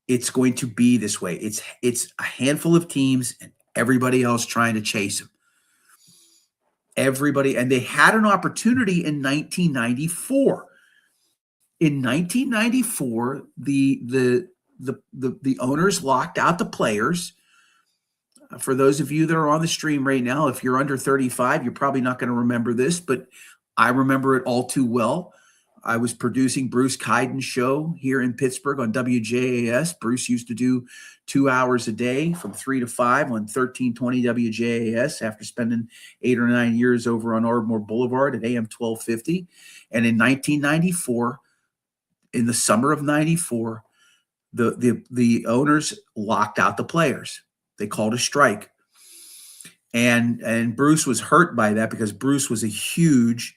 it's going to be this way. It's a handful of teams and everybody else trying to chase them. Everybody. And they had an opportunity in 1994. In 1994, the owners locked out the players. For those of you that are on the stream right now, if you're under 35, you're probably not going to remember this, but I remember it all too well. I was producing Bruce Kyden's show here in Pittsburgh on WJAS. Bruce used to do 2 hours a day from 3 to 5 on 1320 WJAS after spending 8 or 9 years over on Ardmore Boulevard at AM 1250. And in 1994, in the summer of 94, the owners locked out the players. They called a strike. And Bruce was hurt by that because Bruce was a huge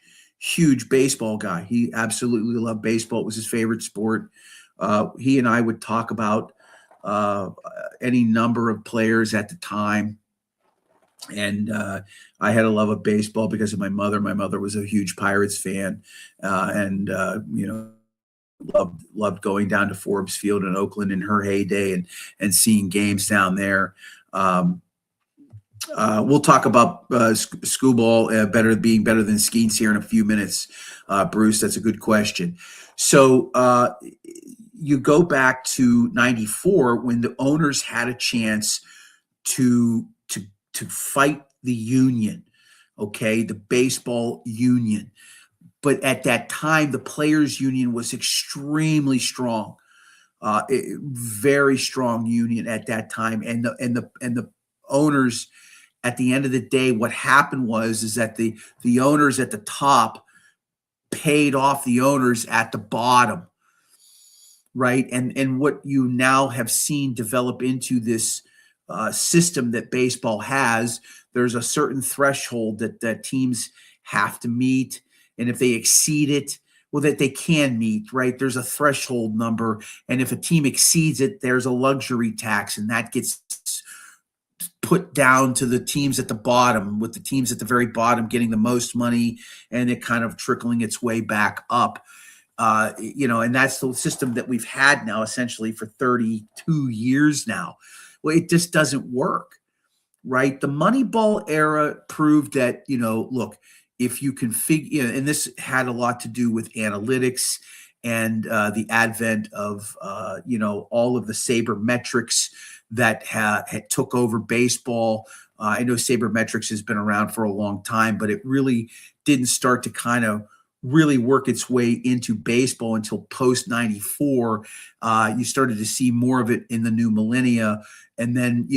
baseball guy. He absolutely loved baseball. It was his favorite sport. He and I would talk about any number of players at the time. And I had a love of baseball because of my mother. My mother was a huge Pirates fan, and loved going down to Forbes Field in Oakland in her heyday and seeing games down there. We'll talk about Scooball being better than Skeens here in a few minutes. Bruce, that's a good question. So you go back to 94 when the owners had a chance to fight the union, okay, the baseball union. But at that time, the players' union was extremely strong, very strong union at that time, and the owners. At the end of the day, what happened is that the owners at the top paid off the owners at the bottom, right? And what you now have seen develop into this system that baseball has, there's a certain threshold that teams have to meet, and if they exceed it, well, that they can meet, right? There's a threshold number, and if a team exceeds it, there's a luxury tax, and that gets put down to the teams at the bottom, with the teams at the very bottom getting the most money, and it kind of trickling its way back up. And that's the system that we've had now essentially for 32 years now. Well, it just doesn't work, right? The Moneyball era proved that, look, if you configure, and this had a lot to do with analytics and the advent of, all of the sabermetrics that had took over baseball. I know sabermetrics has been around for a long time, but it really didn't start to kind of really work its way into baseball until post 94. You started to see more of it in the new millennia. And then,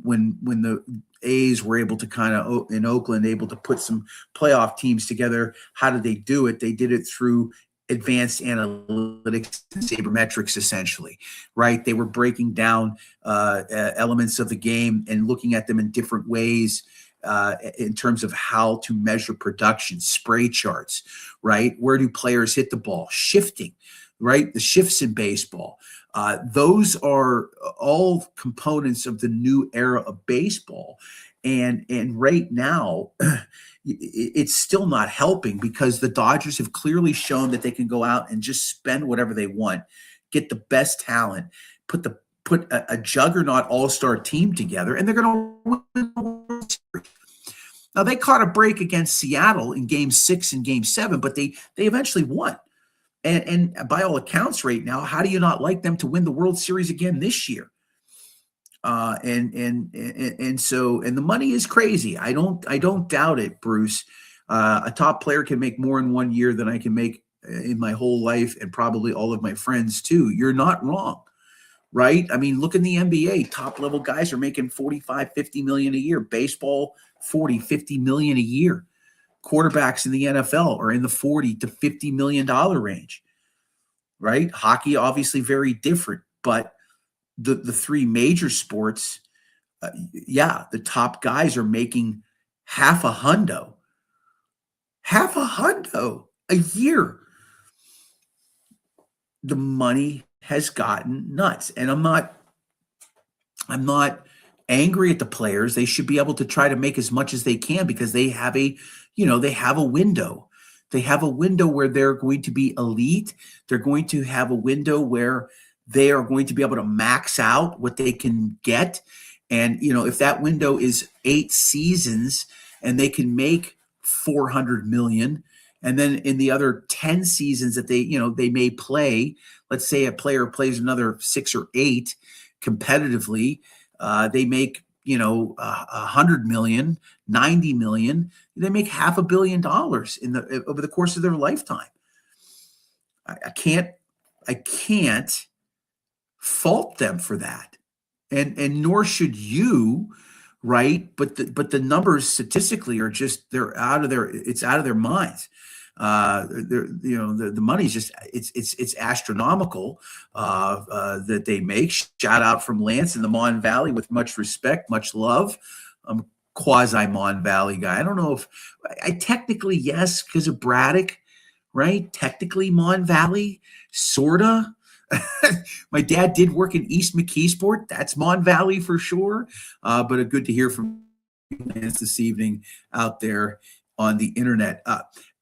when the A's were able to kind of, in Oakland, able to put some playoff teams together, how did they do it? They did it through advanced analytics and sabermetrics, essentially, right? They were breaking down elements of the game and looking at them in different ways in terms of how to measure production, spray charts, right? Where do players hit the ball? Shifting, right? The shifts in baseball. Those are all components of the new era of baseball. And right now, it's still not helping because the Dodgers have clearly shown that they can go out and just spend whatever they want, get the best talent, put a juggernaut all-star team together, and they're going to win the World Series. Now, they caught a break against Seattle in Game 6 and Game 7, but they eventually won. And by all accounts right now, how do you not like them to win the World Series again this year? And so the money is crazy. I don't doubt it, Bruce. A top player can make more in 1 year than I can make in my whole life, and probably all of my friends too. You're not wrong, right? I mean, look in the NBA, top level guys are making 45, 50 million a year. Baseball, 40, 50 million a year. Quarterbacks in the NFL are in the 40 to $50 million range, right? Hockey, obviously very different, but the three major sports, the top guys are making half a hundo a year. The money has gotten nuts, and I'm not angry at the players. They should be able to try to make as much as they can because they have a window. They have a window where they're going to be elite. They're going to have a window where they are going to be able to max out what they can get. And, if that window is 8 seasons and they can make $400 million, and then in the other 10 seasons that they may play, let's say a player plays another 6 or 8 competitively, they make, $100 million, $90 million, they make $500 million over the course of their lifetime. I can't fault them for that, and nor should you, right? But the numbers statistically are just it's out of their minds. The money's just it's astronomical that they make. Shout out from Lance in the Mon Valley with much respect, much love. I'm a quasi Mon Valley guy. I don't know if I technically, yes, because of Braddock, right? Technically Mon Valley, sorta. My dad did work in East McKeesport. That's Mon Valley for sure. But good to hear from Lance this evening out there on the internet.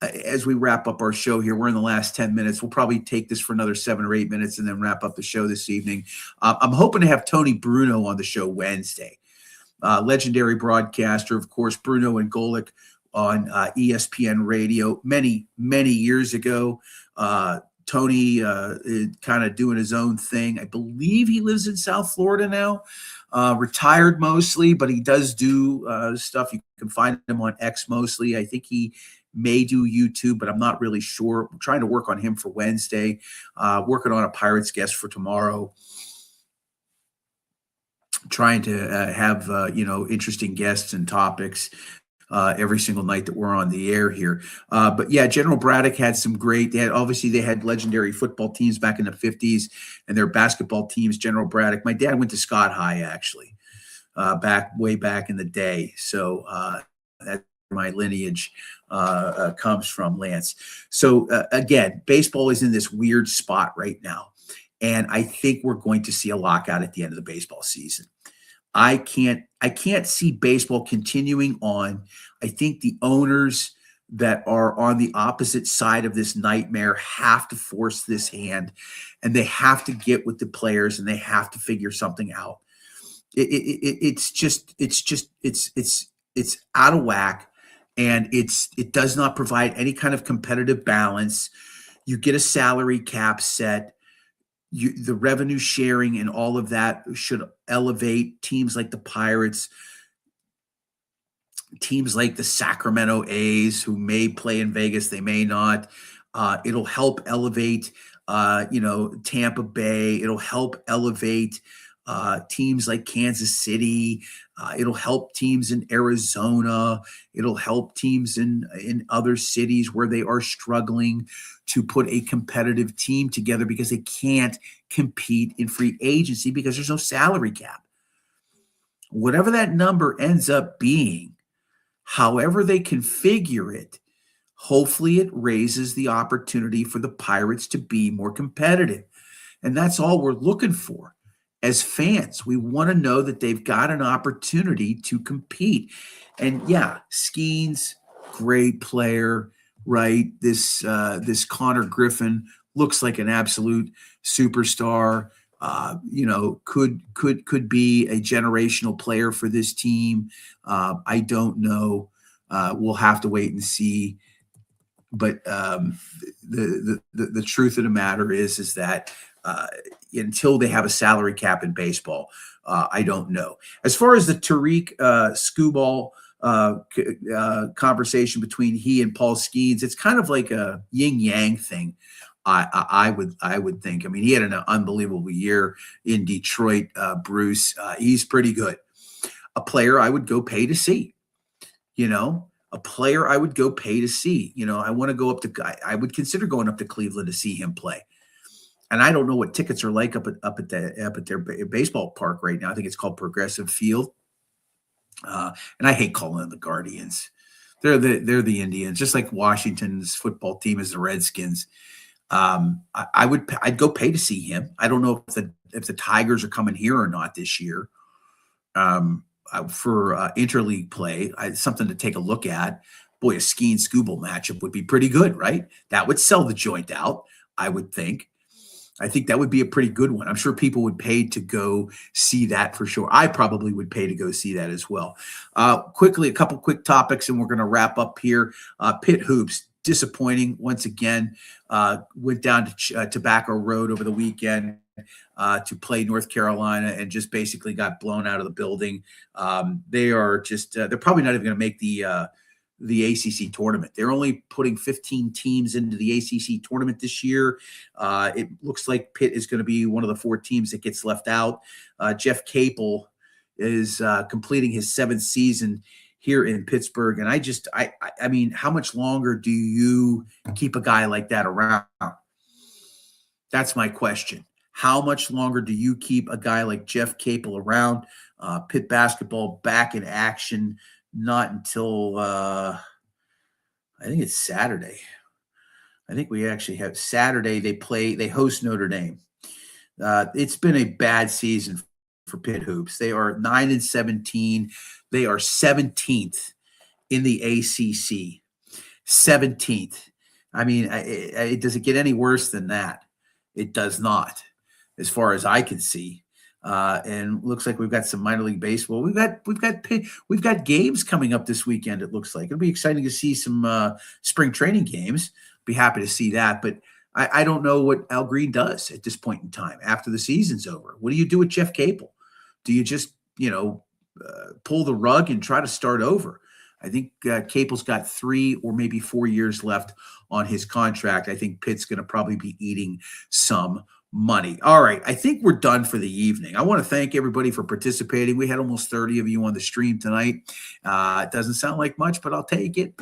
As we wrap up our show here, we're in the last 10 minutes. We'll probably take this for another 7 or 8 minutes and then wrap up the show this evening. I'm hoping to have Tony Bruno on the show Wednesday. Legendary broadcaster, of course, Bruno and Golick on ESPN radio many, many years ago. Tony kind of doing his own thing. I believe he lives in South Florida now, retired mostly, but he does do stuff. You can find him on X mostly. I think he may do YouTube, but I'm not really sure. I'm trying to work on him for Wednesday, working on a Pirates guest for tomorrow. Trying to have, interesting guests and topics every single night that we're on the air here. But yeah, General Braddock had some great, they had legendary football teams back in the 50s and their basketball teams, General Braddock. My dad went to Scott High, actually, way back in the day. So that's where my lineage comes from, Lance. So again, baseball is in this weird spot right now. And I think we're going to see a lockout at the end of the baseball season. I can't see baseball continuing on. I think the owners that are on the opposite side of this nightmare have to force this hand, and they have to get with the players, and they have to figure something out. It's out of whack, and it does not provide any kind of competitive balance. You get a salary cap set. The revenue sharing and all of that should elevate teams like the Pirates, teams like the Sacramento A's, who may play in Vegas, they may not. It'll help elevate, Tampa Bay. It'll help elevate teams like Kansas City. It'll help teams in Arizona. It'll help teams in other cities where they are struggling to put a competitive team together because they can't compete in free agency because there's no salary cap. Whatever that number ends up being, however they configure it, hopefully it raises the opportunity for the Pirates to be more competitive. And that's all we're looking for. As fans, we want to know that they've got an opportunity to compete. And yeah, Skeens, great player, right? This Connor Griffin looks like an absolute superstar. Could be a generational player for this team. I don't know. We'll have to wait and see. But the truth of the matter is that until they have a salary cap in baseball, I don't know. As far as the Tariq Skubal conversation between he and Paul Skeens, it's kind of like a yin yang thing. I would think. I mean, he had an unbelievable year in Detroit. Bruce, he's pretty good. A player I would go pay to see. A player I would go pay to see. I want to go up to. I would consider going up to Cleveland to see him play. And I don't know what tickets are like up at their baseball park right now. I think it's called Progressive Field. And I hate calling them the Guardians. They're the Indians, just like Washington's football team is the Redskins. I'd go pay to see him. I don't know if the Tigers are coming here or not this year. For interleague play, something to take a look at. Boy, a Skubal matchup would be pretty good, right? That would sell the joint out, I would think. I think that would be a pretty good one. I'm sure people would pay to go see that for sure. I probably would pay to go see that as well. Quickly, a couple quick topics, and we're going to wrap up here. Pitt Hoops, disappointing once again. Went down to Tobacco Road over the weekend to play North Carolina and just basically got blown out of the building. They are just they're probably not even going to make the ACC tournament. They're only putting 15 teams into the ACC tournament this year. It looks like Pitt is going to be one of the 4 teams that gets left out. Jeff Capel is completing his 7th season here in Pittsburgh. And I mean, how much longer do you keep a guy like that around? That's my question. How much longer do you keep a guy like Jeff Capel around? Pitt basketball back in action, not until I think it's Saturday. I think we actually have Saturday. They host Notre Dame. It's been a bad season for Pitt Hoops. They are 9-17. They are 17th in the ACC. 17th. I mean, does it get any worse than that? It does not, as far as I can see. And looks like we've got some minor league baseball. We've got games coming up this weekend. It looks like it'll be exciting to see some spring training games. Be happy to see that. But I don't know what Al Green does at this point in time after the season's over. What do you do with Jeff Capel? Do you just, pull the rug and try to start over? I think Capel's got 3 or maybe 4 years left on his contract. I think Pitt's going to probably be eating some money. All right. I think we're done for the evening. I want to thank everybody for participating. We had almost 30 of you on the stream tonight. It doesn't sound like much, but I'll take it.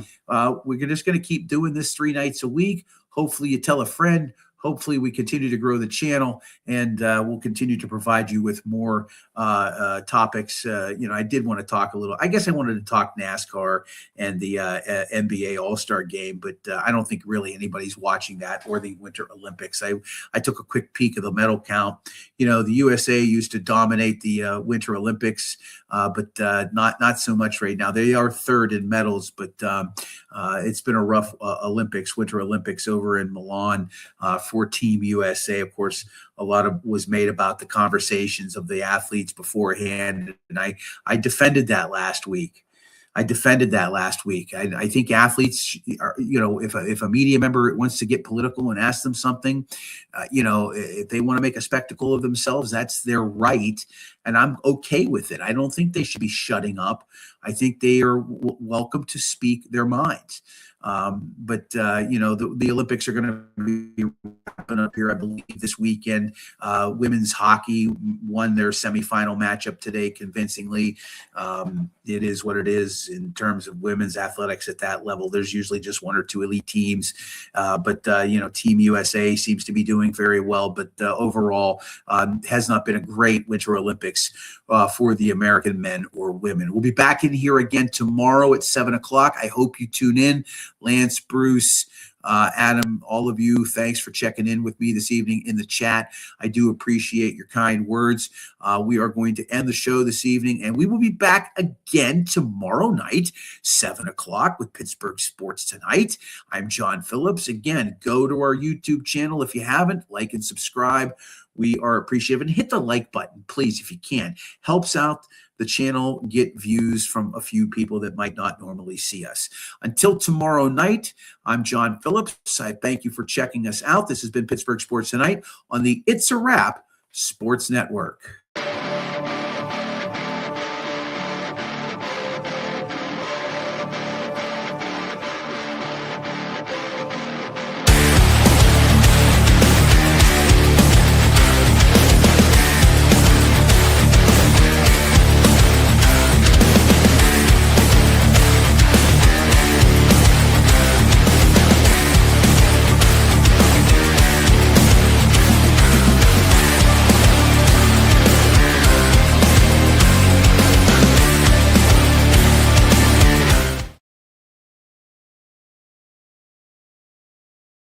We're just going to keep doing this 3 nights a week. Hopefully you tell a friend. Hopefully we continue to grow the channel, and we'll continue to provide you with more topics. I did want to talk a little. I guess I wanted to talk NASCAR and the NBA All-Star Game, but I don't think really anybody's watching that, or the Winter Olympics. I took a quick peek of the medal count. The USA used to dominate the Winter Olympics, but not so much right now. They are 3rd in medals, but it's been a rough Winter Olympics over in Milan for Team USA. Of course, a lot of was made about the conversations of the athletes beforehand, and I defended that last week. I think athletes are, if a media member wants to get political and ask them something, if they want to make a spectacle of themselves, that's their right. And I'm okay with it. I don't think they should be shutting up. I think they are welcome to speak their minds. But the Olympics are going to be wrapping up here, I believe, this weekend. Women's hockey won their semifinal matchup today convincingly. It is what it is in terms of women's athletics at that level. There's usually just 1 or 2 elite teams. But Team USA seems to be doing very well. But overall, has not been a great Winter Olympics for the American men or women. We'll be back in here again tomorrow at 7 o'clock. I hope you tune in. Lance, Bruce, Adam, all of you, thanks for checking in with me this evening in the chat. I do appreciate your kind words. We are going to end the show this evening, and we will be back again tomorrow night, 7 o'clock, with Pittsburgh Sports Tonight. I'm John Phillips. Again, go to our YouTube channel if you haven't. Like and subscribe. We are appreciative. And hit the like button, please, if you can. Helps out the channel get views from a few people that might not normally see us. Until tomorrow night, I'm John Phillips. I thank you for checking us out. This has been Pittsburgh Sports Tonight on the It's a Wrap Sports Network.